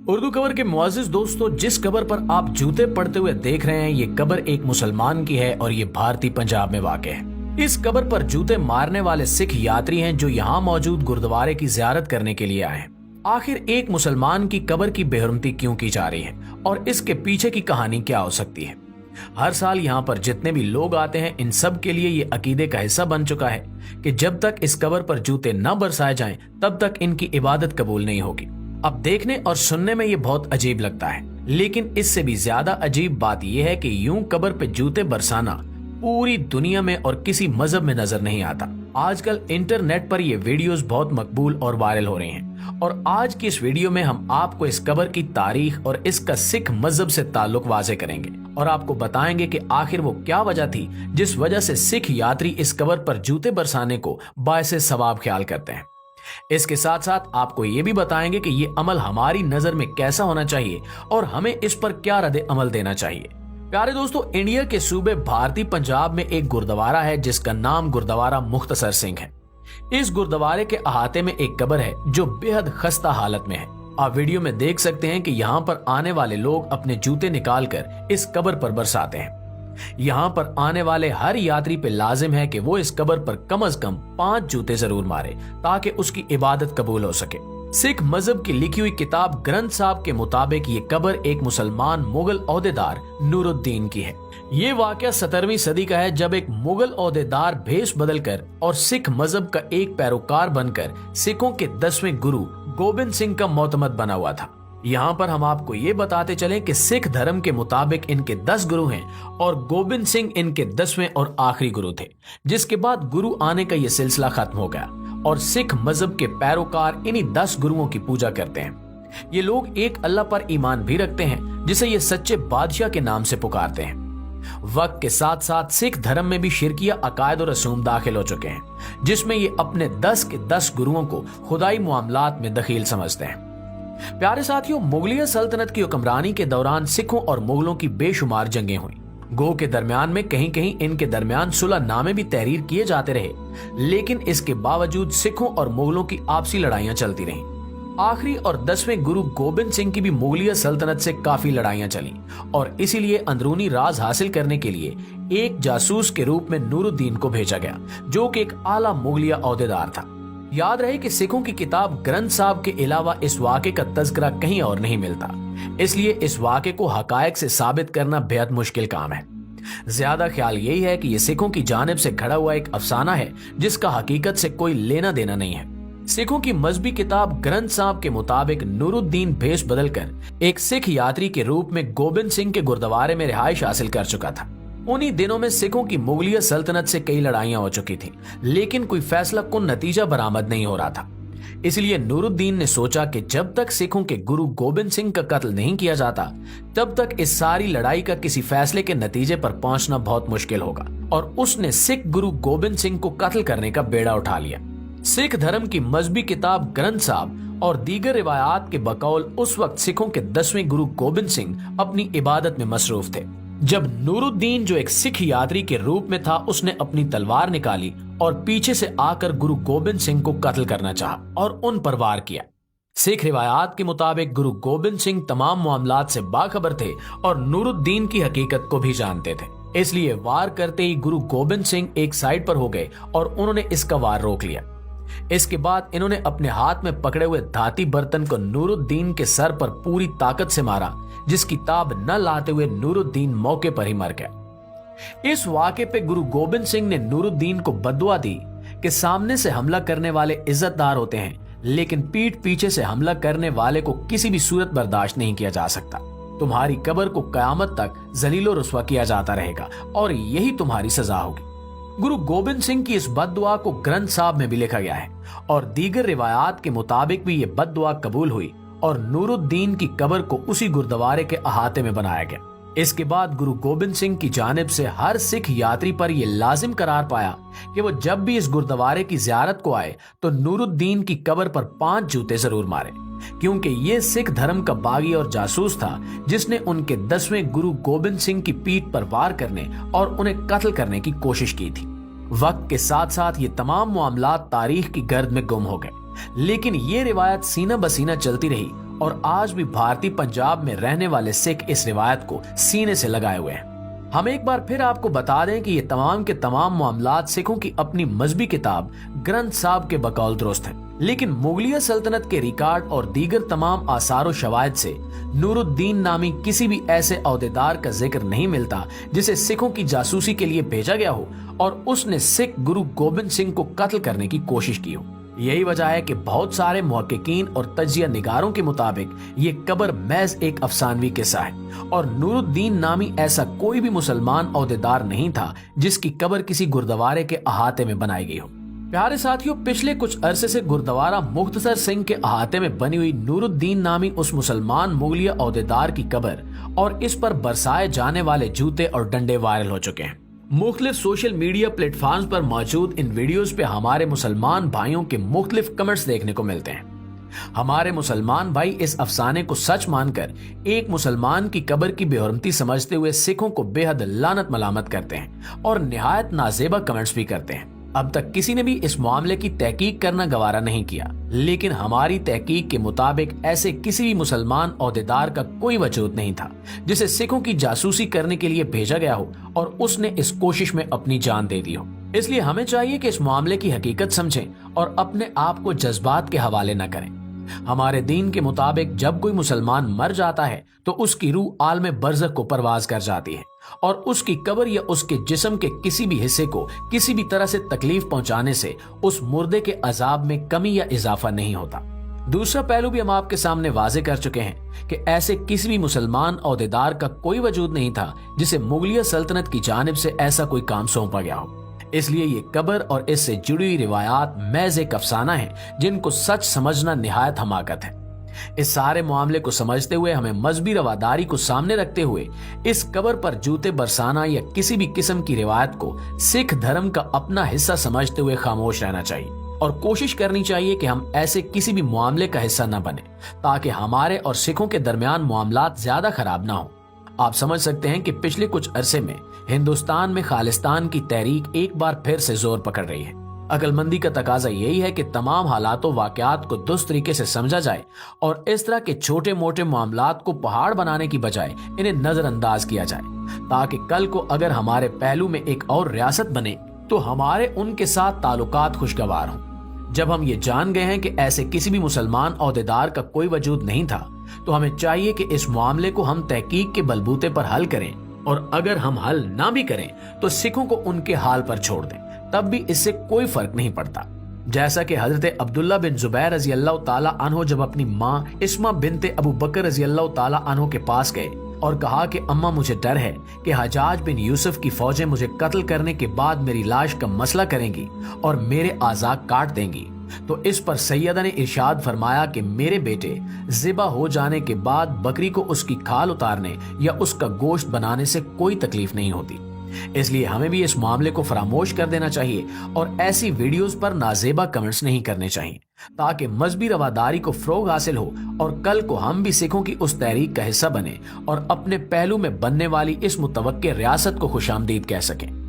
Urdu cover के मुआजिज दोस्तों, जिस कबर पर आप जूते पड़ते हुए देख रहे हैं, ये कबर एक मुसलमान की है और ये भारतीय पंजाब में वाक़ है। इस कबर पर जूते मारने वाले सिख यात्री हैं जो यहाँ मौजूद गुरुद्वारे की ज़ियारत करने के लिए आए हैं। आखिर एक मुसलमान की कबर की बेहुरमती क्यों की जा रही है और इसके पीछे की कहानी क्या हो सकती है? हर साल यहाँ पर जितने भी लोग आते हैं, इन सब के लिए ये अकीदे का हिस्सा बन चुका है कि जब तक इस कबर पर जूते न बरसाए जाएं, तब तक इनकी इबादत कबूल नहीं होगी। अब देखने और सुनने में ये बहुत अजीब लगता है, लेकिन इससे भी ज्यादा अजीब बात यह है कि यूं कबर पे जूते बरसाना पूरी दुनिया में और किसी मजहब में नजर नहीं आता। आजकल इंटरनेट पर ये वीडियोस बहुत मकबूल और वायरल हो रही हैं और आज की इस वीडियो में हम आपको इस कबर की तारीख और इसका सिख मजहब से ताल्लुक वाज़े करेंगे और आपको बताएंगे कि आखिर वो क्या वजह थी जिस वजह से सिख यात्री इस कबर पर जूते बरसाने को बायसे सवाब ख्याल करते हैं। इसके साथ साथ आपको ये भी बताएंगे कि ये अमल हमारी नजर में कैसा होना चाहिए और हमें इस पर क्या रद्द अमल देना चाहिए। प्यारे दोस्तों, इंडिया के सूबे भारतीय पंजाब में एक गुरुद्वारा है जिसका नाम गुरुद्वारा मुख्तसर सिंह है। इस गुरुद्वारे के अहाते में एक कबर है जो बेहद खस्ता हालत में है। आप वीडियो में देख सकते हैं कि यहाँ पर आने वाले लोग अपने जूते निकालकर इस कबर पर बरसाते हैं। यहाँ पर आने वाले हर यात्री पे लाजिम है कि वो इस कबर पर कम से कम 5 जूते जरूर मारे ताकि उसकी इबादत कबूल हो सके। सिख मजहब की लिखी हुई किताब ग्रंथ साहब के मुताबिक ये कबर एक मुसलमान मुगल ओहदेदार नूरुद्दीन की है। ये वाकया 17वीं सदी का है जब एक मुगल ओहदेदार भेष बदलकर और सिख मजहब का एक पैरोकार बनकर सिखों के 10वें गुरु गोबिंद सिंह का मोतमद बना हुआ था। यहाँ पर हम आपको ये बताते चलें कि सिख धर्म के मुताबिक इनके 10 गुरु हैं और गोबिंद सिंह इनके 10वें और आखिरी गुरु थे, जिसके बाद गुरु आने का ये सिलसिला खत्म हो गया और सिख मजहब के पैरोकार इन्हीं 10 गुरुओं की पूजा करते हैं। ये लोग एक अल्लाह पर ईमान भी रखते हैं जिसे ये सच्चे बादशाह के नाम से पुकारते हैं। वक्त के साथ साथ सिख धर्म में भी शिरकिया अकायद और रसूम दाखिल हो चुके हैं जिसमें ये अपने 10 के 10 गुरुओं को खुदाई मामलात में दखील समझते हैं। प्यारे साथियों, मुगलिया सल्तनत की हुक्मरानी के दौरान सिखों और मुगलों की बेशुमार जंगें हुई। गो के दरमियान में कहीं कहीं इनके दरमियान सुलह नामे भी तहरीर किए जाते रहे, लेकिन इसके बावजूद सिखों और मुगलों की आपसी लड़ाइयां चलती रहीं। आखिरी और 10वें गुरु गोबिंद सिंह की भी मुगलिया सल्तनत से काफी लड़ाइयां चली और इसीलिए अंदरूनी राज हासिल करने के लिए एक जासूस के रूप में नूरुद्दीन को भेजा गया जो कि एक आला मुगलिया ओहदेदार था। याद रहे कि सिखों की किताब ग्रंथ साहब के अलावा इस वाक़े का तज़किरा कहीं और नहीं मिलता, इसलिए इस वाक़े को हकायक से साबित करना बेहद मुश्किल काम है। ज्यादा ख्याल यही है कि ये सिखों की जानिब से घड़ा हुआ एक अफसाना है जिसका हकीकत से कोई लेना देना नहीं है। सिखों की मजहबी किताब ग्रंथ साहब के मुताबिक नूरुद्दीन भेष बदलकर एक सिख यात्री के रूप में गोबिंद सिंह के गुरुद्वारे में रिहाइश हासिल कर चुका था। उन्हीं दिनों में सिखों की मुगलिया सल्तनत से कई लड़ाइयां हो चुकी थी, लेकिन कोई फैसला कुन नतीजा बरामद नहीं हो रहा था। इसलिए नूरुद्दीन ने सोचा कि जब तक सिखों के गुरु गोबिंद सिंह का कत्ल नहीं किया जाता, तब तक इस सारी लड़ाई का किसी फैसले के नतीजे पर पहुंचना बहुत मुश्किल होगा और उसने सिख गुरु गोबिंद सिंह को कत्ल करने का बेड़ा उठा लिया। सिख धर्म की मजहबी किताब ग्रंथ साहब और दीगर रिवायात के बकौल उस वक्त सिखों के 10वें गुरु गोबिंद सिंह अपनी इबादत में मसरूफ थे। जब नूरुद्दीन जो एक सिख यात्री के रूप में था, उसने अपनी तलवार निकाली और पीछे से आकर गुरु गोबिंद सिंह को कत्ल करना चाहा और उन पर वार किया। सिख रिवायात के मुताबिक गुरु गोबिंद सिंह तमाम मामलात से बाखबर थे और नूरुद्दीन की हकीकत को भी जानते थे, इसलिए वार करते ही गुरु गोबिंद सिंह एक साइड पर हो गए और उन्होंने इसका वार रोक लिया। इसके बाद इन्होंने अपने हाथ में पकड़े हुए धाती बर्तन को नूरुद्दीन के सर पर पूरी ताकत से मारा, जिसकी ताब न लाते हुए नूरुद्दीन मौके पर ही मर गया। इस वाक़े पे गुरु गोबिंद सिंह ने नूरुद्दीन को बद्दुआ दी कि सामने से हमला करने वाले इज्जतदार होते हैं, लेकिन पीठ पीछे से हमला करने वाले को किसी भी सूरत बर्दाश्त नहीं किया जा सकता। तुम्हारी कब्र को कयामत तक जलीलो रुस्वा किया जाता रहेगा और यही तुम्हारी सजा होगी। गुरु गोबिंद सिंह की इस बद्दुआ को ग्रंथ साहब में भी लिखा गया है और दीगर रिवायात के मुताबिक भी ये बद्दुआ कबूल हुई और नूरुद्दीन की कब्र को उसी गुरुद्वारे के अहाते में बनाया गया। इसके बाद गुरु गोबिंद सिंह की जानिब से हर सिख यात्री पर यह लाजिम करार पाया कि वो जब भी इस गुरुद्वारे की जियारत को आए तो नूरुद्दीन की कब्र पर 5 जूते जरूर मारे, क्योंकि ये सिख धर्म का बागी और जासूस था जिसने उनके 10वें गुरु गोबिंद सिंह की पीठ पर वार करने और उन्हें कत्ल करने की कोशिश की थी। वक्त के साथ साथ ये तमाम मामलात तारीख की गर्द में गुम हो गए, लेकिन ये रिवायत सीना बसीना चलती रही और आज भी भारतीय पंजाब में रहने वाले सिख इस रिवायत को सीने से लगाए हुए हैं। हम एक बार फिर आपको बता दें कि ये तमाम के तमाम मामलात सिखों की अपनी मजहबी किताब ग्रंथ साहब के बकौल दुरुस्त हैं, लेकिन मुगलिया सल्तनत के रिकॉर्ड और दीगर तमाम आसार शवाहिद से नूरुद्दीन नामी किसी भी ऐसे अहदेदार का जिक्र नहीं मिलता जिसे सिखों की जासूसी के लिए भेजा गया हो और उसने सिख गुरु गोबिंद सिंह को कत्ल करने की कोशिश की हो। यही वजह है कि बहुत सारे मुहक्किकीन और तज्जिया निगारों के मुताबिक ये कब्र महज एक अफसानवी किस्सा है और नूरुद्दीन नामी ऐसा कोई भी मुसलमान अहदेदार नहीं था जिसकी कब्र किसी गुरुद्वारे के अहाते में बनाई गई हो। प्यारे साथियों, पिछले कुछ अरसे से गुरुद्वारा मुख्तसर सिंह के अहाते में बनी हुई नूरुद्दीन नामी उस मुसलमान मुगलिया अहदेदार की कब्र और इस पर बरसाए जाने वाले जूते और डंडे वायरल हो चुके हैं। मुख्तलिफ सोशल मीडिया प्लेटफॉर्म्स पर मौजूद इन वीडियोस पे हमारे मुसलमान भाइयों के मुख्तलिफ कमेंट्स देखने को मिलते हैं। हमारे मुसलमान भाई इस अफसाने को सच मानकर एक मुसलमान की कब्र की बेहरमती समझते हुए सिखों को बेहद लानत मलामत करते हैं और निहायत नाजेबा कमेंट्स भी करते हैं। अब तक किसी ने भी इस मामले की तहकीक करना गवारा नहीं किया, लेकिन हमारी तहकीक के मुताबिक ऐसे किसी भी मुसलमान अहदेदार का कोई वजूद नहीं था जिसे सिखों की जासूसी करने के लिए भेजा गया हो और उसने इस कोशिश में अपनी जान दे दी हो। इसलिए हमें चाहिए कि इस मामले की हकीकत समझें और अपने आप को जज्बात के हवाले न करें। हमारे दीन के मुताबिक जब कोई मुसलमान मर जाता है तो उसकी रूह आलम बरज़ख को परवाज कर जाती है और उसकी कब्र या उसके जिस्म के किसी भी हिस्से को किसी भी तरह से तकलीफ पहुंचाने से उस मुर्दे के अजाब में कमी या इजाफा नहीं होता। दूसरा पहलू भी हम आपके सामने वाजे कर चुके हैं कि ऐसे किसी भी मुसलमान अहदेदार का कोई वजूद नहीं था जिसे मुगलिया सल्तनत की जानिब से ऐसा कोई काम सौंपा गया हो। इसलिए ये कब्र और इससे जुड़ी हुई रिवायात महज एक अफसाना है जिनको सच समझना निहायत हमाकत है। इस सारे मामले को समझते हुए हमें मजहबी रवादारी को सामने रखते हुए इस कब्र पर जूते बरसाना या किसी भी किस्म की रिवायत को सिख धर्म का अपना हिस्सा समझते हुए खामोश रहना चाहिए और कोशिश करनी चाहिए कि हम ऐसे किसी भी मामले का हिस्सा न बने ताकि हमारे और सिखों के दरमियान मामलात ज्यादा खराब ना हो। आप समझ सकते हैं कि पिछले कुछ अरसे में हिंदुस्तान में खालिस्तान की तहरीक एक बार फिर से जोर पकड़ रही है। अकलमंदी का तकाजा यही है कि तमाम हालातों वाकयात को दुरुस्त तरीके से समझा जाए और इस तरह के छोटे मोटे मामलात को पहाड़ बनाने की बजाय इन्हें नजरअंदाज किया जाए ताकि कल को अगर हमारे पहलू में एक और रियासत बने तो हमारे उनके साथ ताल्लुकात खुशगवार हों। जब हम ये जान गए हैं कि ऐसे किसी भी मुसलमान अहदेदार का कोई वजूद नहीं था तो हमें चाहिए कि इस मामले को हम तहकीक के बलबूते पर हल करें और अगर हम हल ना भी करें तो सिखों को उनके हाल पर छोड़ दें, तब भी इससे कोई फर्क नहीं पड़ता। जैसा कि हजरत अब्दुल्ला बिन जुबैर रजी अल्लाह ताला अन्हो जब अपनी माँ इस्मा बिनते अबू बकर रजी अल्लाह ताला अन्हो के पास गए और कहा कि अम्मा मुझे डर है कि हजाज बिन यूसुफ की फौजें मुझे कत्ल करने के बाद मेरी लाश का मसला करेंगी और मेरे आज़ा काट देंगी, तो इस पर सैयदा ने इरशाद फरमाया कि मेरे बेटे ज़िबा हो जाने के बाद बकरी को उसकी खाल उतारने या उसका गोश्त बनाने से कोई तकलीफ नहीं होती। इसलिए हमें भी इस मामले को फरामोश कर देना चाहिए और ऐसी वीडियोस पर नाजेबा कमेंट्स नहीं करने चाहिए ताकि मजहबी रवादारी को फ़रोग हासिल हो और कल को हम भी सिखों की उस तहरीक का हिस्सा बने और अपने पहलू में बनने वाली इस मुतवक्के रियासत को खुशामदीद कह सकें।